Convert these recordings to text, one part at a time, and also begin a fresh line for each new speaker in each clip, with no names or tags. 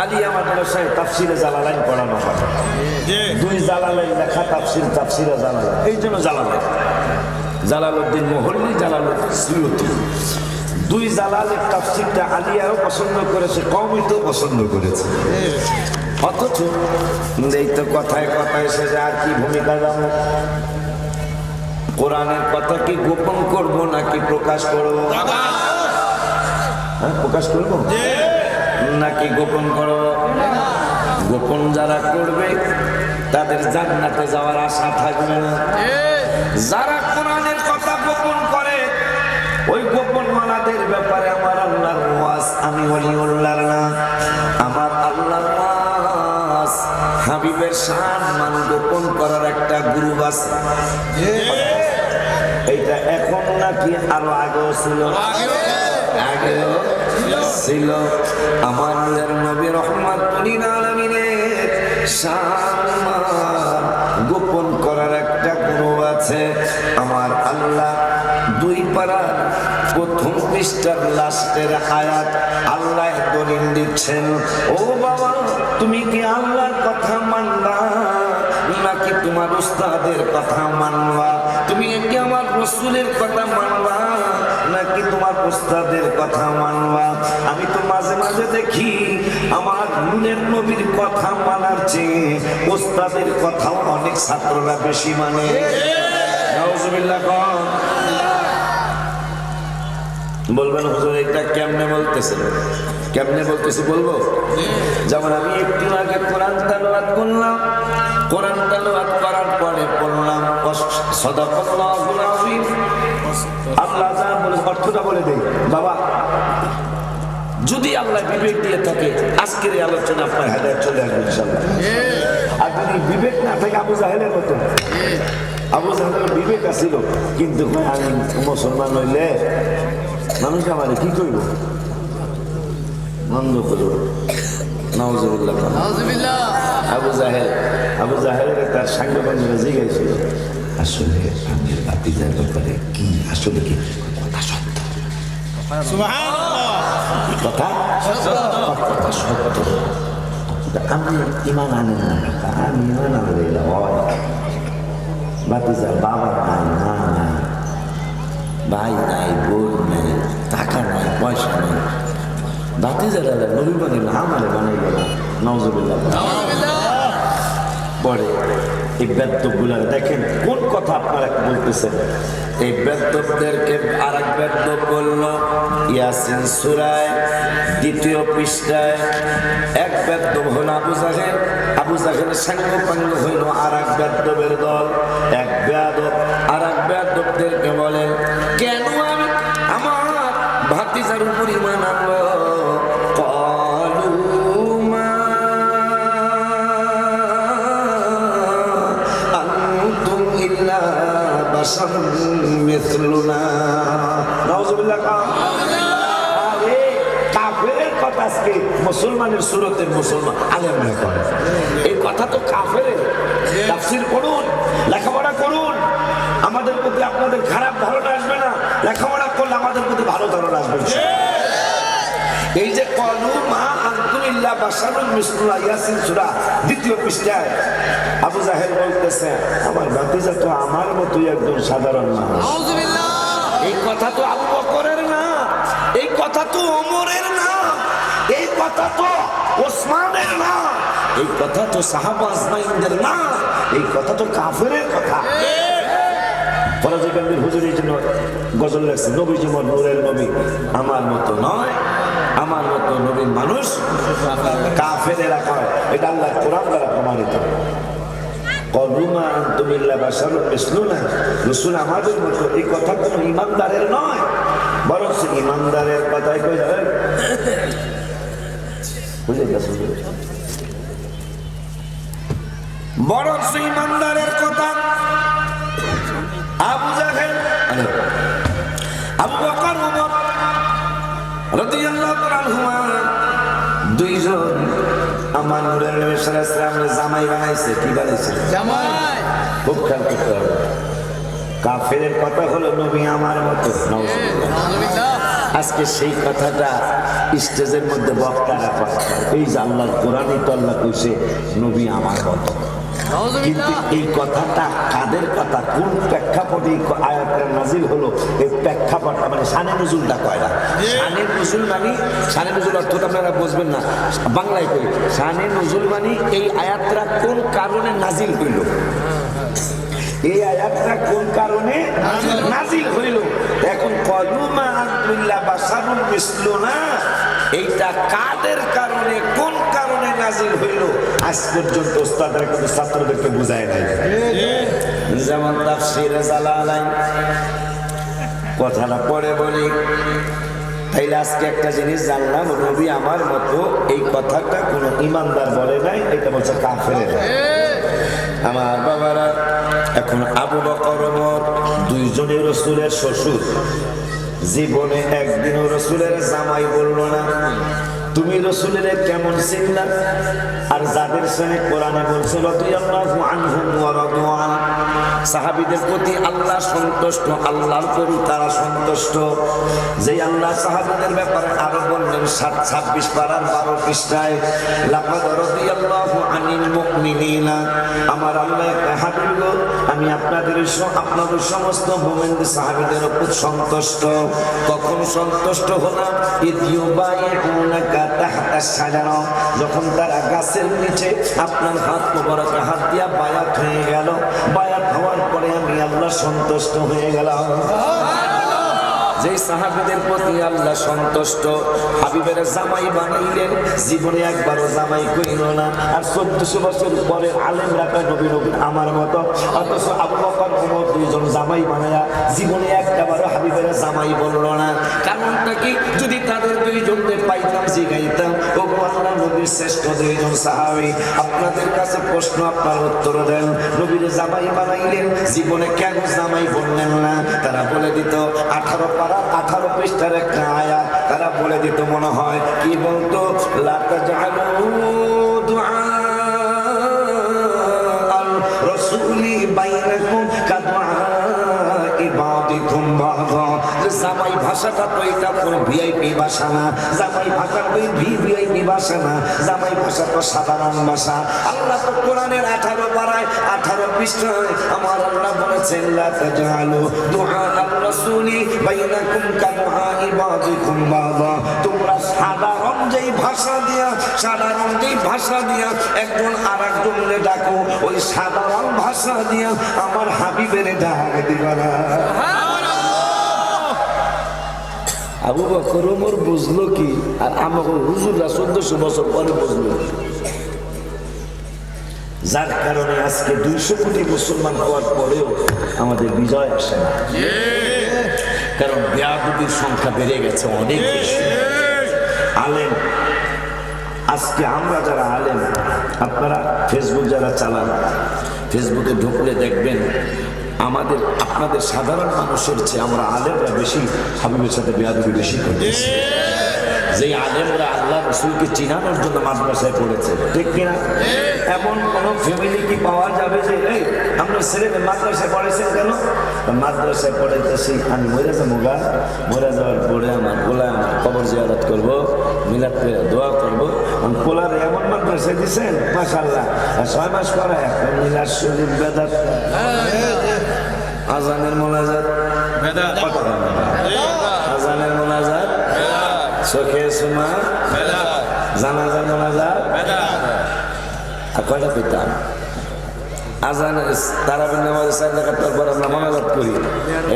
আলিয়া মাদ্রাসায় তাফসিরে জালালাইন পড়ানো হয়। দুই জালালাইন লেখা তাফসির, তাফসিরে জালালাইন, এই জন্য জালালাইন। জালালউদ্দিন মুহল্লি, জালালউদ্দিন সুয়ুতি, দুই জালালের তাফসিরটা আলিয়াও পছন্দ করেছে, কওমই তো পছন্দ করেছে। অথচ এই তো কথায় কথায় এসে যে আর কি ভূমিকা যাবো, কোরআনের কথা কি গোপন করব নাকি প্রকাশ করব? হ্যাঁ, প্রকাশ করব নাকি গোপন করব? গোপন যারা করবে তাদের জান্নাতে যাওয়ার আশা থাকবে না। যারা কোরআনের কথা গোপন করে ওই গোপন মালাদের ব্যাপারে আমার আল্লাহর ওয়াজ, আমি ওলিউল্লাহর না, আমার আল্লাহর ওয়াজ, হাবিবের সম্মান গোপন করার একটা গ্রুপ আছে। এইটা এখন নাকি আরো আগেও ছিল? আগেও ছিল। আমার নবী রহমাতুল লিল আলামিনের সম্মান গোপন করার একটা গ্রুপ আছে। আমার আল্লাহ দুই পারা প্রথম পৃষ্ঠার লাস্টের আয়াত আল্লাহ দলিল দিচ্ছেন, ও বাবা তুমি কি আল্লাহর কথা মানবা নাকি তোমার উস্তাদের কথা মানবা? তুমি কি আমার রাসূলের কথা মানবা নাকি তোমার উস্তাদের কথা মানবা? আমি তো মাঝে মাঝে দেখি আমার নূরের নবীর কথা মানার চেয়ে উস্তাদের কথাও অনেক ছাত্ররা বেশি মানে। নাউজুবিল্লাহ। বলবেন হুজুর এটা কেমনে বলতেছে? কেমনে বলতেছি বলবো? যেমন আমি একটু আগে কোরআন তেলাওয়াত করলাম, কোরআন তেলাওয়াত করার পরে পড়লাম সাদাকাল্লাহুল আযীম। আল্লাহ যা বলে অর্থটা বলে দেই বাবা। যদি আল্লাহ বিবেক দিয়ে থাকে আজকের এই আলোচনা আপনার হেদায়েত চলে আসবে ইনশাআল্লাহ। আর যদি বিবেক না থাকে আবু জাহেলের মতো, আবু জাহেলের বিবেক আছিল কিন্তু আমি মুসলমান হইলে মানুষ আমার কি করব? নন্দ করব। নাউজুবিল্লাহ। আবু জাহেলের তার সাংবাদিকরা জিজ্ঞাসা আসলে আমি বাতিজার ব্যাপারে কি আসলে কি কথা সত্য? কথা সত্য। আমি ইমান আনি না, আমি ইমান আনলে বাতিজার বাবা নাই, মা নাই, ভাই নাই, বোন নাই, টাকা নাই, পয়সা নাই, বাতিজারা নবী বানাইল আমারে বানাইল না। নাউজুবিল্লাহ। পরে এই বেদ্যগুলার দেখেন কোন কথা আপনারা বলতেছেন। এই বেদ্যদেরকে আর এক বেদ্য বলল ইয়াসিন সূরায় ২য় পৃষ্ঠায় এক বেদ্য হল আবু জাহেল, আবু জাহেলের সাঙ্গপাঙ্গ হইল আর এক বেদ্যের দল। এক বেয়াদব আর এক বেয়াদবদেরকে বলেন কেন আমি আমার ভাতিজার উপর ঈমান আনবো? মুসলমানের সুরতের মুসলমান আলেমরা করে এই কথা তো কাফের। তাফসীর করুন, লেখাপড়া করুন, আমাদের প্রতি আপনাদের খারাপ ধারণা আসবে না। লেখাপড়া করলে আমাদের প্রতি ভালো ধারণা আসবে। এই যে ক্বালু মা আনতুম ইল্লা বাশারুন মিসলুনা ইয়াসিন সূরা ২য় পৃষ্ঠায় আবু জাহেল বলতেছে আমার ভাতিজা তো আমার মতোই একজন সাধারণ মানুষ। এই কথা তো আবু বকরের না, এই কথা তো ওমরের না, এই কথা তো ওসমানের না, এই কথা তো সাহাবা আজমাইনদের না, এই কথা তো কাফেরের কথা। ফরাজি গান্ধীর হুজুরের জন্য গজল লেখছে নবীজি মোর নূরের নবী, আমার মতো নয়, আমার মতো নবীর মানুষ কাফেরেরা কয়। এটা আল্লাহর কোরআন দ্বারা প্রমাণিত। কলুমা আনতুম ইল্লা বাশারুন মিসলুনা, রাসূল আমাদের মতো, এই কথা কোনো ইমানদারের নয়, বরং ইমানদারের কথাই কই যায়। বুঝে গেছেন? বরং ইমানদারের কথা। আবু জাহেল, আবু বকর, ওমর রাদিয়াল্লাহু তাআলা আনহুমা দুইজন আমার নূরের নবী সাল্লাল্লাহু আলাইহি ওয়াসাল্লামের জামাই বানাইছে। কি বানাইছে? জামাই। খুব খেয়াল করতে হবে। কাফেরের কথা হলো নবী আমার মতো। নাউজুবিল্লাহ। আজকে সেই কথাটা স্টেজের মধ্যে বক্তারা কয়, এই যে আল্লাহর কোরআনই তো আল্লাহ কইছে নবী আমার মতো। কিন্তু এই কথাটা কাদের কথা, কোন প্রেক্ষাপটে আয়াতটা নাজিল হলো, এই প্রেক্ষাপটটা মানে শানে নজুলটা কয় না। শানে নজুল মানে, শানে নজুল অর্থটা আপনারা বুঝবেন না, বাংলায় কই, শানে নজুল মানে এই আয়াতটা কোন কারণে নাজিল হইল, এই আয়াতটা কোন কারণে নাজিল হইল। এখন কলুমা আব্দুল্লাহ বাসারুন মিসলুনা, এইটা কাদের কারণে কোন কারণে নাজিল হইল আজ পর্যন্ত ওস্তাদরা কিন্তু ছাত্রদেরকে বুঝায় নাই। যেমন তাফসীরে জালালাইন কথাটা পড়ে বলি, তাইলে আজকে একটা জিনিস জানলাম, নবী আমার মতো এই কথাটা কোনো ইমানদার বলে নাই, এটা বলছে কাফের। আমার বাবারা, এখন আবু বকর ওমর দুইজনই রাসূলের শ্বশুর, জীবনে একদিনও রাসূলের জামাই বললো না তুমি রাসূলের কেমন চিনলা। আর যাদের সঙ্গে কোরআনে বলছে রাদিয়াল্লাহু আনহুম ওয়া রাদু আন, সাহাবীদের প্রতি আল্লাহ সন্তুষ্ট, আল্লাহর প্রতি তারা সন্তুষ্ট। যে আল্লাহ সাহাবীদের ব্যাপারে আরো বললেন 26 পারার 12 পৃষ্ঠায়, লাকাদ রাদিয়াল্লাহু আনিল মুমিনিনা, আমার আল্লাহ হাবিব গো আমি আপনাদের সমস্ত মুমিনদের সাহাবীদের উপর সন্তুষ্ট। কখন সন্তুষ্ট হলাম? ইয়ুবাইউনাকা তাহতা শাজারা, যখন তারা গাছের নিচে আপনার হাত মোবারকে হাত দিয়া বায়াত হয়ে গেল, বায়াত হওয়ার পরে আমি আল্লাহ সন্তুষ্ট হয়ে গেলাম। যে সাহাবীদের প্রতি আল্লাহ সন্তুষ্ট, হাবিবের জামাই বানাইলেন, জীবনে একবারও জামাই কইল না। আর 1400 বছর পরে আলেমরা কয় নবী আমার মতো, অথচ আবু বকর ওমর দুইজন জামাই বানায়া জীবনে একবারও হাবিবের জামাই বলল না। কারণটা কি? যদি তাদের দুইজনকে পাইতাম জিগাইতাম, ও আল্লাহ নবীর শ্রেষ্ঠ দুইজন সাহাবী, আপনাদের কাছে প্রশ্ন, আপনার উত্তর দেন, নবীর জামাই বানাইলেন, জীবনে কেন জামাই বললেন না? তারা বলে দিত 18 পৃষ্ঠার একটা আয়াত, তারা বলে দিত মনে হয়, কি বলতো, লা তাজআলু দুআ আল রাসূলি বাইনাকুম কাদুআ ইবাদিকুম বাযা। জামাই ভাষাটা তো এটা কোনো ভিআইপি ভাষা না, জামাই ভাষা তো ভিআইপি ভাষা না, জামাই ভাষা তো সাধারণ ভাষা। আল্লাহ তো কোরআনের 18 পারায় 18 পৃষ্ঠায় আমার আল্লাহ বলেছেন, লা তাজআলু দুআ আল রাসূলি বাইনাকুম কাদুআ ইবাদিকুম বাযা। তোমরা সাধারণ যেই ভাষা দিয়া একজন আরেকজনকে ডাকো, ওই সাধারণ ভাষা দিয়া আমার হাবিবের ডাক দিবা না। আবু বকর ওমর বুঝলো কি, আর আমাকে হুজুররা 1400 বছর পরে বুঝলো, যার কারণে আজকে 200 কোটি মুসলমান হওয়ার পরেও আমাদের বিজয় আসে না। কারণ বেয়াদবির সংখ্যা বেড়ে গেছে অনেক বেশি। আলেম, আজকে আমরা যারা আলেম, আপনারা ফেসবুক যারা চালান, ফেসবুকে ঢুকলে দেখবেন আপনাদের সাধারণ মানুষের চেয়ে আমরা আলেমরা বেশি হাবিবের সাথে বেয়াদবি বেশি করতেছি। যে আলেমরা আল্লাহ রাসূলকে চিনানোর জন্য মাদ্রাসায় পড়েছে, ঠিক কিনা? এমন কোন ফ্যামিলি কি পাওয়া যাবে যে এই আমরা ছেলে মাদ্রাসায় পড়েছেন কেন? মাদ্রাসায় পড়াইতেছি, আমি মরে যাবো, মরে যাওয়ার পরে আমার পোলা আমার কবর জিয়ারত করবো, মিলাদ করে দোয়া করবো। পোলার এমন মাদ্রাসায় দিচ্ছেন মাশাআল্লাহ, 6 মাস পরে এখন মিলাদ শরীফ বেদাত, আজানের মোনাজাত বেদাত, আজানের মোনাজাত, চোখে সুমা বেদাত, জানাজার মোনাজাত বেদাত। আর কয়টা পেতাম আজান তারাবির নামাজে 4 রাকাত পর আমরা মোনাজাত করি,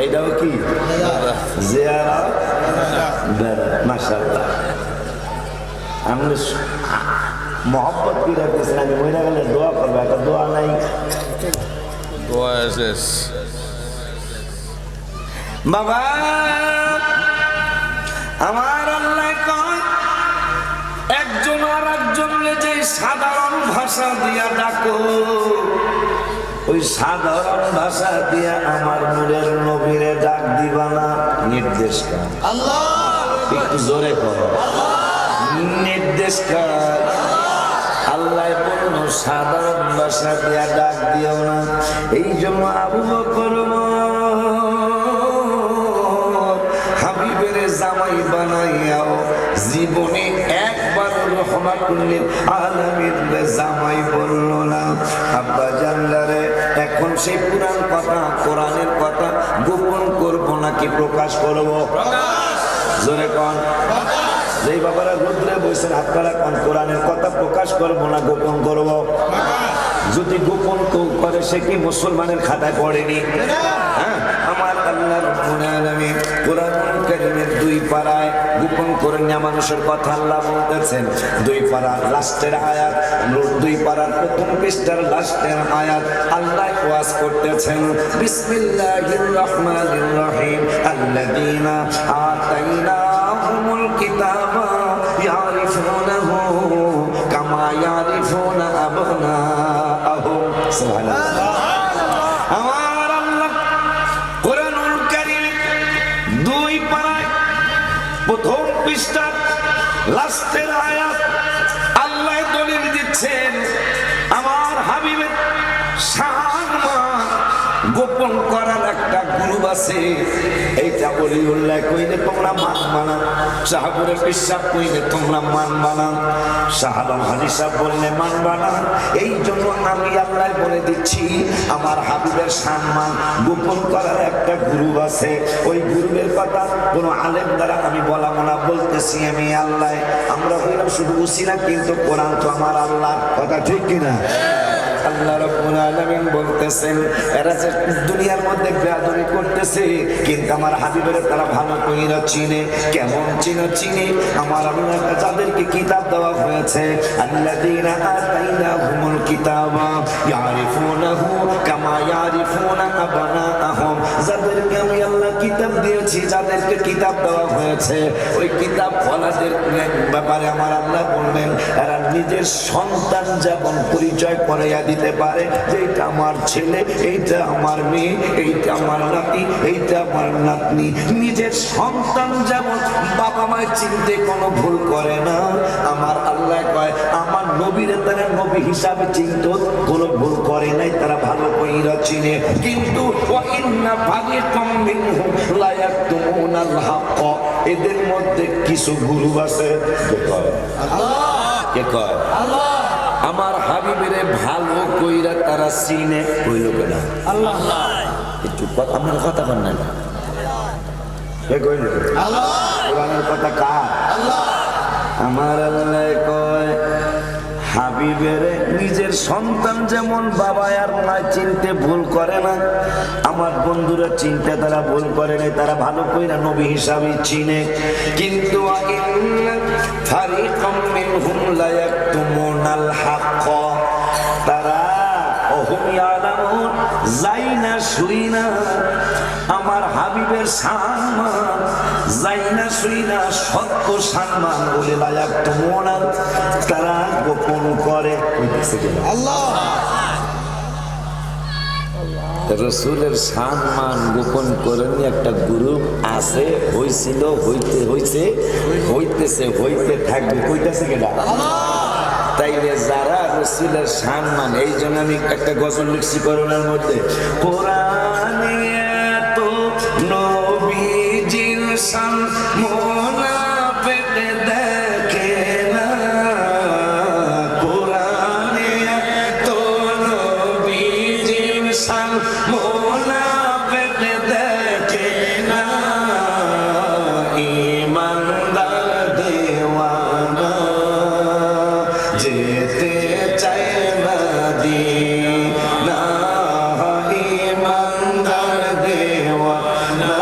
এইটাও কি জিয়ারত বেদাত। মাশাআল্লাহ, আমরা মহব্বত কি রাখতেছেন, আমি মহিলা গেলে দোয়া করবো, একটা দোয়া নাই, দোয়া শেষ। বাবা আমার আল্লাহ কয়, একজন আর একজনকে যে সাধারণ ভাষা দিয়া ডাকো, ওই সাধারণ ভাষা দিয়া আমার নূরের নবীরে ডাক দিবা না। নির্দেশ কার? আল্লাহ। একটু জোরে করো, নির্দেশ কার? আল্লাহ বলল সাধারণ ভাষা দিয়া ডাক দিও না। এই জন্য আবু বকর হাবিবের জামাই জীবনে একবার রহমাতুল লিল আলামিন জামাই বলল না। আব্বা জানলারে এখন সেই পুরাণ কথা, কোরআনের কথা গোপন করব নাকি প্রকাশ করব? জোরে কোন। যেই বাবারা রুদ্রে বসেন আপনারা কোন কোরআনের কথা প্রকাশ করব না গোপন করব? যদি গোপন কেউ করে সে কি মুসলমানের খাতায় পড়েনি? হ্যাঁ, আমার আল্লাহ রাব্বুল আলামিন কোরআনুল কারীমের 2 পারায় গোপন করে নেওয়া মানুষের কথা আল্লাহ বলতেছেন। 2 পারার লাস্টের আয়াত, 2 পারার প্রথম পৃষ্ঠার লাস্টের আয়াত আল্লাহ ওয়াজ করতেছেন, বিসমিল্লাহির রহমানির রহিম, আল্লাযীনা আতাইনাহুমুল কিতাবা ইয়ারিফুনাহু কামা ইয়ারিফুনা আবনাআহুম। সুবহানাল্লাহ। আমার আল্লাহ কোরআনুল কারীম 2 পারায় প্রথম পৃষ্ঠা লাস্টের আয়াত আল্লাহ দলিল দিচ্ছেন আমার হাবিবের শান গোপন করার একটা গ্রুপ আছে। এইটা বলি উল্লেখ কইলে তোমরা মানবা না, শাহপুরের বিশ্বাস কইলে তোমরা মানবা না, শাহ আলম হাজি সাহেব বললে মানবা না। এই জন্য আমি আল্লাহ বলে দিচ্ছি আমার হাবিবের সম্মান গোপন করার একটা গ্রুপ আছে। ওই গ্রুপের কথা কোনো আলেম দ্বারা আমি বলাবো না, বলতেছি আমি আল্লাহ। আমরা হইলাম শুধু উসিলা, কিন্তু কোরআন তো আমার আল্লাহ, কথা ঠিক কিনা? আল্লাহ রাব্বুল আলামিন বলতেছেন এরা যে দুনিয়ার মধ্যে বেয়াদবি করতেছে, কিন্তু আমার হাবিবের তারা ভালো কইরা চিনে। কেমন চিনে? আমার আল্লাহ যাদেরকে কিতাব দেওয়া হয়েছে, আল্লাযীনা আতাইনাহুমুল কিতাবা ইয়ারিফুনাহু কামা ইয়ারিফুনা আবনাআহুম। যাদেরকে আমি আল্লাহ কিতাব দিয়েছি, যাদেরকে কিতাব দেওয়া হয়েছে, ওই কিতাব ওয়ালাদের ব্যাপারে আমার আল্লাহ বললেন এরা নিজের সন্তান যেমন পরিচয় করাইয়া দিতে পারে যে এইটা আমার ছেলে, এইটা আমার মেয়ে, এইটা আমার নাতি, এইটা আমার নাতনি। নিজের সন্তান যেমন বাবা মায়ের চিনতে কোনো ভুল করে না, আমার আল্লাহ কয় আমার নবীরে তারা নবী হিসাবে চিনত, কোনো ভুল করে নাই, তারা ভালো কইরা চিনে। কিন্তু ওয়া ইন্না ফারিকাম মিনহুম লা ইয়াকতুমুনাল হক, এদের মধ্যে কিছু গুরু আছে। কে কয়? আল্লাহ। কে কয়? আল্লাহ। আমার হাবিবেরে ভালো কইরা তারা চিনে, কইল কেনা আল্লাহ। একটু কথা আপনার কথা বল না, কে কইল? আল্লাহ। কোরআনের কথা কার? আল্লাহ। আমার আল্লাহ কয় হাবিবেরে নিজের সন্তান যেমন বাবা আর মা চিনতে ভুল করে না, আমার বন্ধুরা চিনতে তারা ভুল করে না, তারা ভালো কইরা নবী হিসাবে চিনে। কিন্তু ফারিকাম মিনহুম লা ইয়াকতুমুনাল হক, তারা ওহুম ইয়ালামুন যাইনা শুইনা আমার হাবিবের সম্মান, যাইনা শুইনা সত্য সম্মান বলে লা ইয়াকতুমুনাল, তারা গোপন করে। আল্লাহ। রসুলের সম্মান গোপন করেনি একটা গ্রুপ আছে, হইছিল, হইতে থাকবে, কইতাছে কেডা? তাইলে যারা রসুলের সম্মান, এই জন্য আমি একটা গজল লিখছি করোনার মধ্যে, কোরআনে তো নবীজির সম্মান মুনাফিক দেখে না, কোরআনে তো নবীজির সম্মান মুনাফিক দেখে না, ঈমানদার দেওয়ানা যেতে চায় মদিনা, ঈমানদার দেওয়ানা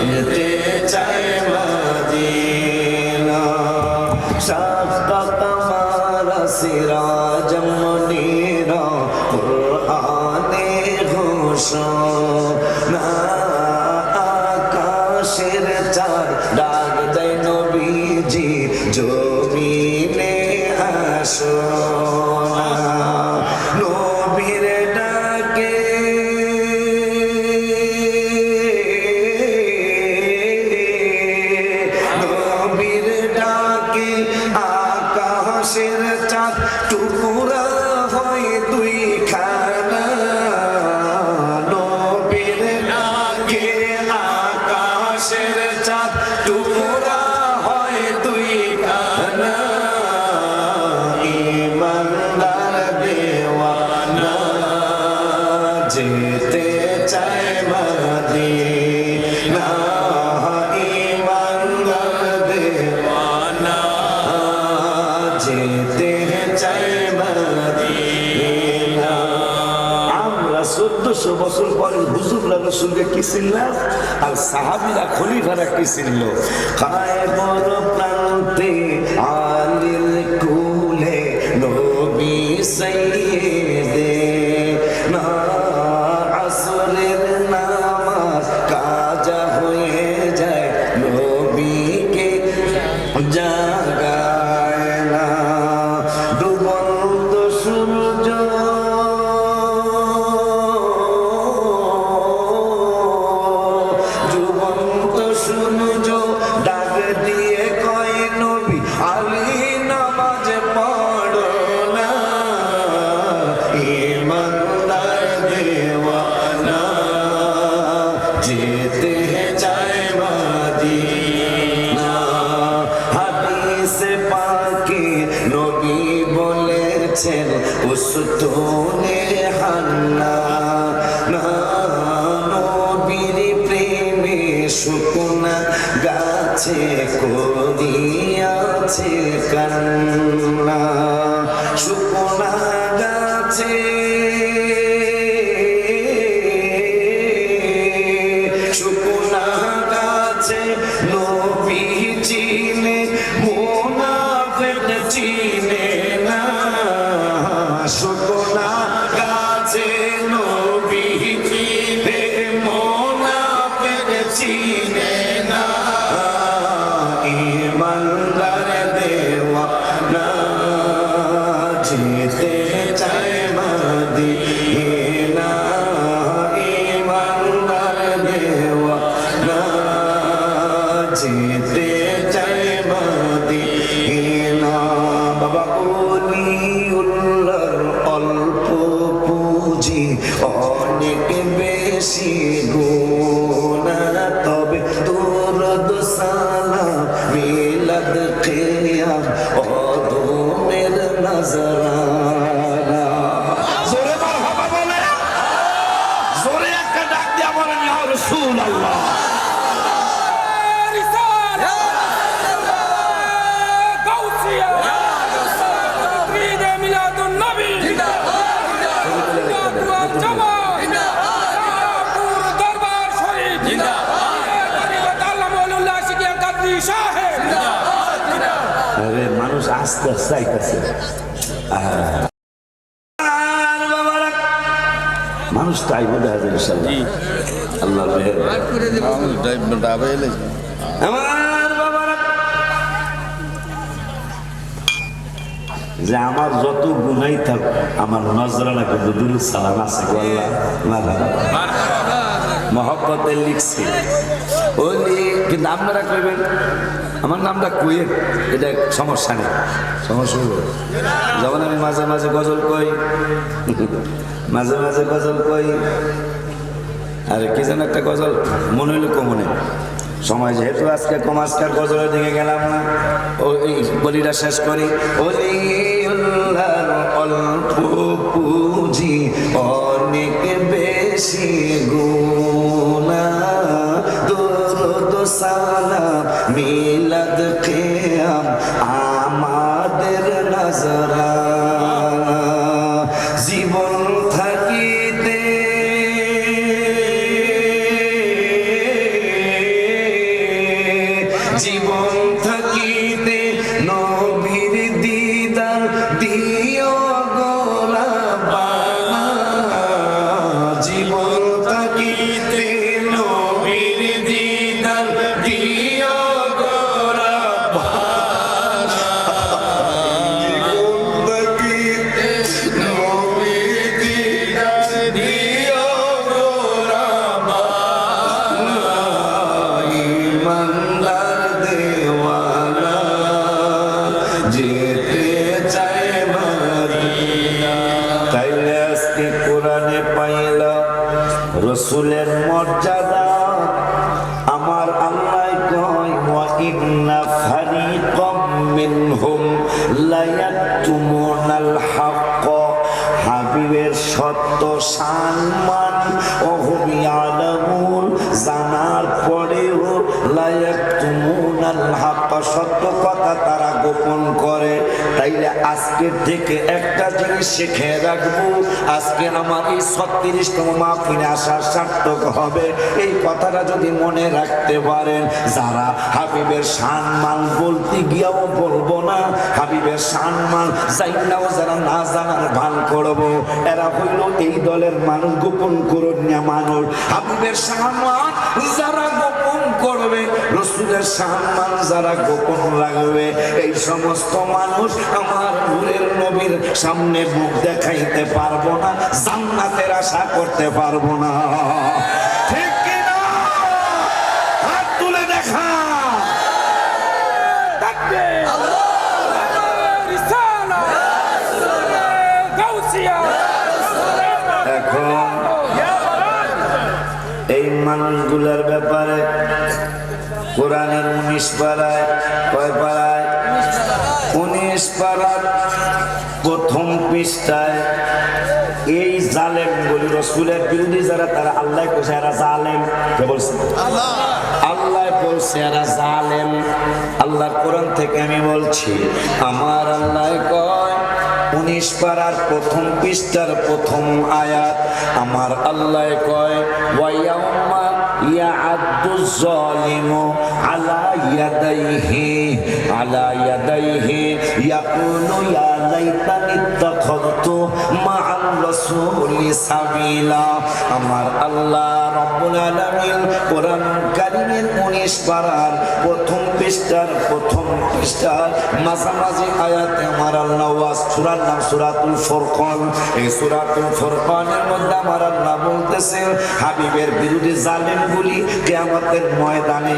যেতে চায় মদিনা। শাফকা কামারা সিরাজম মুনীরা কুরআনে ঘোষণা, আকাশের চাঁদ ডাক দেয় নবীজি জমিনে আসো না, নবীর ডাকে নবীর ডাকে আকাশের চাঁদ টুকরা হয় 2 খানা, নবীর ডাকে আকাশের চাঁদ টুকরা যেতে চাই মদিনা। আমরা 1400 বছর পরে হুজুররা রাসূলকে কি চিনলাম, আর সাহাবীরা খলিফারা কি চিনল? খায়বর প্রান্তে আলীর কুলে নবী সাইয়্যিদে না, আসরের নামাজ কাজা হয়ে যায়, নবীকে জাগায় না। ডুবন্ত সূর্য ডাক দিয়ে কয় নবী আলী নামাজ পড়ো না, ইমানদার দেওয়ানা যেতে চায় মদিনা। হাদিসে পাকে নবী বলেছেন উস্তুনে হান্না, নবীর প্রেমে শুকনা গাছে করিয়াছে কান্না, শুকনা গাছে শুকনা গাছে নবী চিনে, মুনাফিক চিনে না। শুকনা গাছে নবী চিনে, মুনাফিক চিনে না। ইমানদার দেওয়ানা যেতে চায় মদিনা, ইমানদার দেওয়ানা যেতে চায় মদিনা। বাবা ওলিউল্লাহর অল্প পুঁজি অনেক বেশি গুনাহ, তবে দুরূদ সালাম মিলাদ কিয়াম অদমের নজরানা। জোরে মারহাবা বলে, জোরে একটা ডাক দিয়া বলেন ইয়া রাসূলুল্লাহ। মানুষ আস্তে আস্তে আইতেছে, মানুষ তাই বোধ হয় আল্লাহ যে আমার যত গুনাই থাক আমার নজরানা কিন্তু দুরূদ সালাম আছে মহব্বতে লিখছি ওই, কিন্তু আপনারা কইবেন আমার নামটা কুয়ের, এটা সমস্যা নেই, সমস্যা হলো যখন আমি মাঝে মাঝে গজল কই, মাঝে মাঝে গজল কই, আরে কি যেন একটা গজল মনে হইলো কমনে সময়, যেহেতু আজকে কম আজকের গজলের দিকে গেলাম না, ওই বলিটা শেষ করি। ওলিউল্লাহর অল্প পুঁজি অনেক বেশি গুনাহ, দুরূদ সালাম মিলাদ কিয়াম আমাদের নজরানা। জীবন থাকিতে জীবন থাকিতে নবীর দিদার দিও গোলাবানা, জীবন থাকিতে নবীর দিদার দিও গোলাবানা, জীবন থাকিতে নবীর দিদার দিও গোলাবানা, ইমানদার দেওয়ানা যেতে চায় মদিনা। তাইলে আজকে কোরআনে পাইলাম রাসূলের মর্যাদা। আমার আল্লাহ কয় ওয়া ইন্না ফারিকাম মিনহুম লা ইয়াকতুমুনাল হক, হাবিবের সত্য সম্মান ওহুম ইয়ালামুন, জানার পরেও লা ইয়াকতুমুনাল হক, সত্য কথা তারা গোপন করে। তাইলে আজকের থেকে একটা জিনিস শিখে রাখবো, আজকে আমার এই 36তম মাহফিলে আসার সার্থক হবে। এই কথাটা যদি মনে রাখতে পারেন, যারা হাবিবের সম্মান বলতে গিয়েও বলবো না, হাবিবের সম্মান জাইনাও যারা না জানার ভান করবো, এরা হইল এই দলের মানুষ, গোপন করুণিয়া মানুষ। হাবিবের সম্মান যারা গোপন করবে, রসুলের সম্মান যারা গোপন রাখবে, এই সমস্ত মানুষ আমার নূরের নবীর সামনে মুখ দেখাইতে পারবো না, জান্নাতের আশা করতে পারবো না। ঠিক কিনা? হাত তুলে দেখা। এখন এই মানুষগুলোর ব্যাপারে কোরআনের 19 পারায়, কয় পারায়? 19 পারার প্রথম পৃষ্ঠায় এই জালেম বলি, রসুলের বিরোধী যারা, তারা আল্লাহ কইছে এরা জালেম। কে বলছে? আল্লাহ বলছে এরা জালেম। আল্লাহর কোরআন থেকে আমি বলছি, আমার আল্লাহ কয় 19 পারার প্রথম পৃষ্ঠার প্রথম আয়াত, আমার আল্লাহ কয় ওয়ায়াউমা ইয়া'আদ্দুজ জালিমু আলা ইয়াদাইহি ইয়াকুলু ইয়া লাইতানি ইত্তাখাযতু মা'আর রাসূলি সাবিলা। আমার আল্লাহ রব্বুল আলামিন কোরআন কারীমের 19 পারার প্রথম পৃষ্ঠার মাঝামাঝি আয়াতে আমার আল্লাহ সূরার নাম সূরাতুল ফুরকান। এই সূরাতুল ফুরকানের মধ্যে আমার আল্লাহ বলতেছেন, হাবিবের বিরোধী জালেমগুলি কিয়ামতের ময়দানে